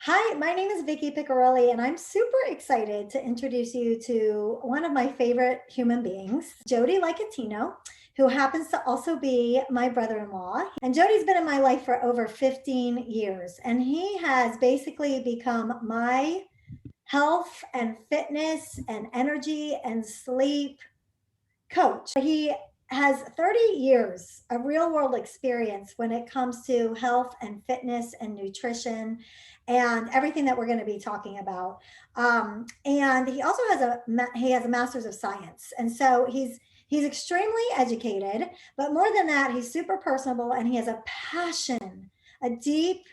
Hi, my name is Vicki Piccarelli, and I'm super excited to introduce you to one of my favorite human beings, Jody Likatino, who happens to also be my brother-in-law. And Jody's been in my life for over 15 years, and he has basically become my health and fitness and energy and sleep coach. He has 30 years of real world experience when it comes to health and fitness and nutrition and everything that we're going to be talking about. And he also has a master's of science, and so he's extremely educated. But more than that, he's super personable, and he has a passion, a deep,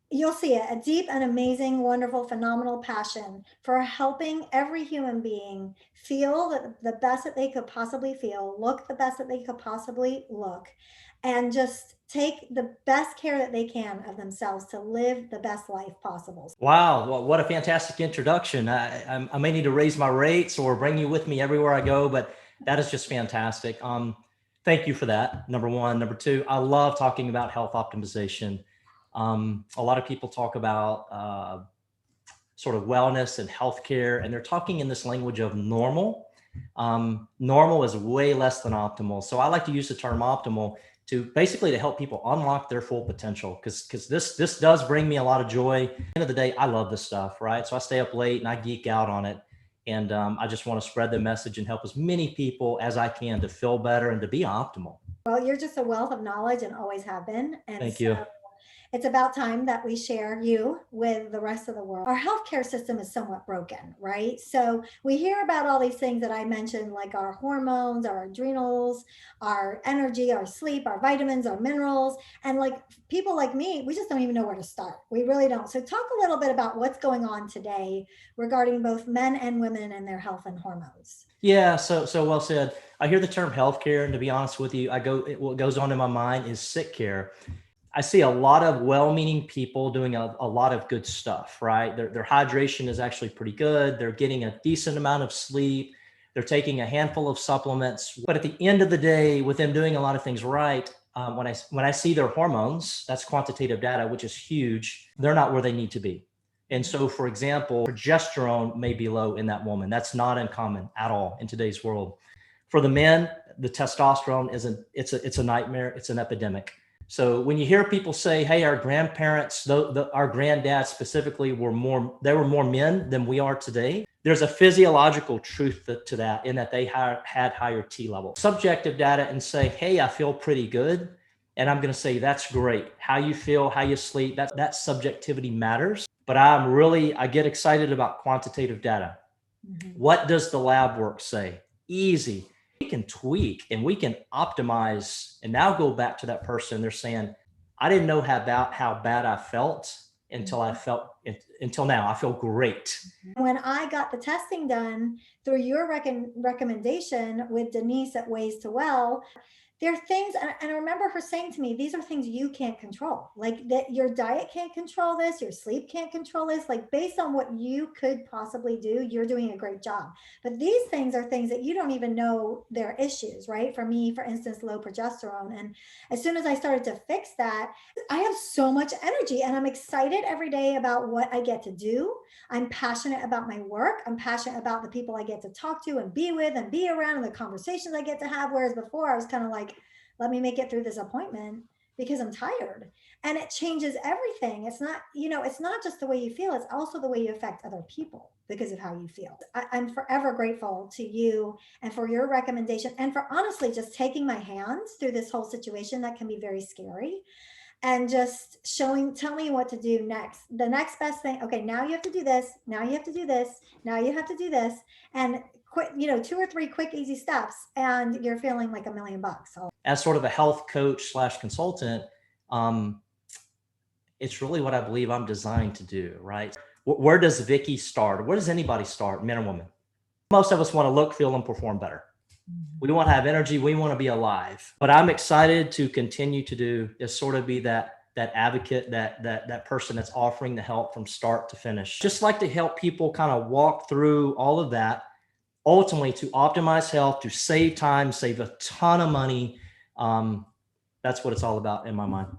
you'll see it, a deep and amazing, wonderful, phenomenal passion for helping every human being feel the best that they could possibly feel, look the best that they could possibly look, and just take the best care that they can of themselves to live the best life possible. Wow, well, what a fantastic introduction. I may need to raise my rates or bring you with me everywhere I go, but that is just fantastic. Thank you for that. Number one. Number two, I love talking about health optimization. A lot of people talk about sort of wellness and healthcare, and they're talking in this language of normal. Normal is way less than optimal. So I like to use the term optimal to basically to help people unlock their full potential, because this does bring me a lot of joy. At the end of the day, I love this stuff, right? So I stay up late and I geek out on it, and I just want to spread the message and help as many people as I can to feel better and to be optimal. Well, you're just a wealth of knowledge and always have been. And Thank so you. it's about time that we share you with the rest of the world. Our healthcare system is somewhat broken, right? So we hear about all these things that I mentioned, like our hormones, our adrenals, our energy, our sleep, our vitamins, our minerals. And like people like me, we just don't even know where to start. We really don't. So talk a little bit about what's going on today regarding both men and women and their health and hormones. Yeah, so well said. I hear the term healthcare, and to be honest with you, what goes on in my mind is sick care. I see a lot of well-meaning people doing a lot of good stuff, right? Their hydration is actually pretty good. They're getting a decent amount of sleep. They're taking a handful of supplements. But at the end of the day, with them doing a lot of things right, when I see their hormones, that's quantitative data, which is huge. They're not where they need to be. And so, for example, progesterone may be low in that woman. That's not uncommon at all in today's world. For the men, the testosterone isn't. It's a nightmare. It's an epidemic. So when you hear people say, "Hey, our grandparents, our granddads specifically, they were more men than we are today," there's a physiological truth to that, in that they had higher T levels. Subjective data and say, "Hey, I feel pretty good," and I'm going to say that's great. How you feel, how you sleep, that subjectivity matters. But I get excited about quantitative data. Mhm. What does the lab work say? Easy. We can tweak and we can optimize, and now go back to that person. They're saying, I didn't know how bad I felt until now. I feel great. When I got the testing done through your recommendation with Denise at Ways to Well, there are things, and I remember her saying to me, these are things you can't control. Like that, your diet can't control this, your sleep can't control this. Like, based on what you could possibly do, you're doing a great job. But these things are things that you don't even know they're issues, right? For me, for instance, low progesterone. And as soon as I started to fix that, I have so much energy and I'm excited every day about what I get to do. I'm passionate about my work. I'm passionate about the people I get to talk to and be with and be around and the conversations I get to have. Whereas before I was kind of like, let me make it through this appointment because I'm tired. And it changes everything. It's not just the way you feel, it's also the way you affect other people because of how you feel. I'm forever grateful to you and for your recommendation and for honestly just taking my hands through this whole situation that can be very scary and just tell me what to do next. The next best thing. Okay, now you have to do this. Now you have to do this. Now you have to do this. And quick, 2 or 3 quick, easy steps, and you're feeling like $1 million. So As sort of a health coach slash consultant, um, it's really what I believe I'm designed to do, right? Where does Vicky start? Where does anybody start, men or women? Most of us want to look, feel, and perform better. We want to have energy. We want to be alive. But I'm excited to continue to do is sort of be that advocate, that person that's offering the help from start to finish. Just like to help people kind of walk through all of that, ultimately to optimize health, to save time, save a ton of money. That's what it's all about in my mind.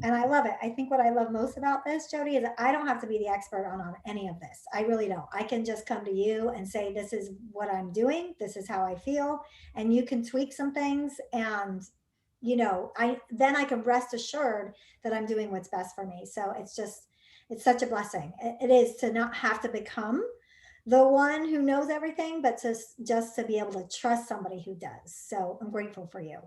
And I love it. I think what I love most about this, Jody, is I don't have to be the expert on any of this. I really don't. I can just come to you and say, this is what I'm doing. This is how I feel. And you can tweak some things. And, then I can rest assured that I'm doing what's best for me. So it's such a blessing. It is to not have to become the one who knows everything, but just to be able to trust somebody who does. So I'm grateful for you.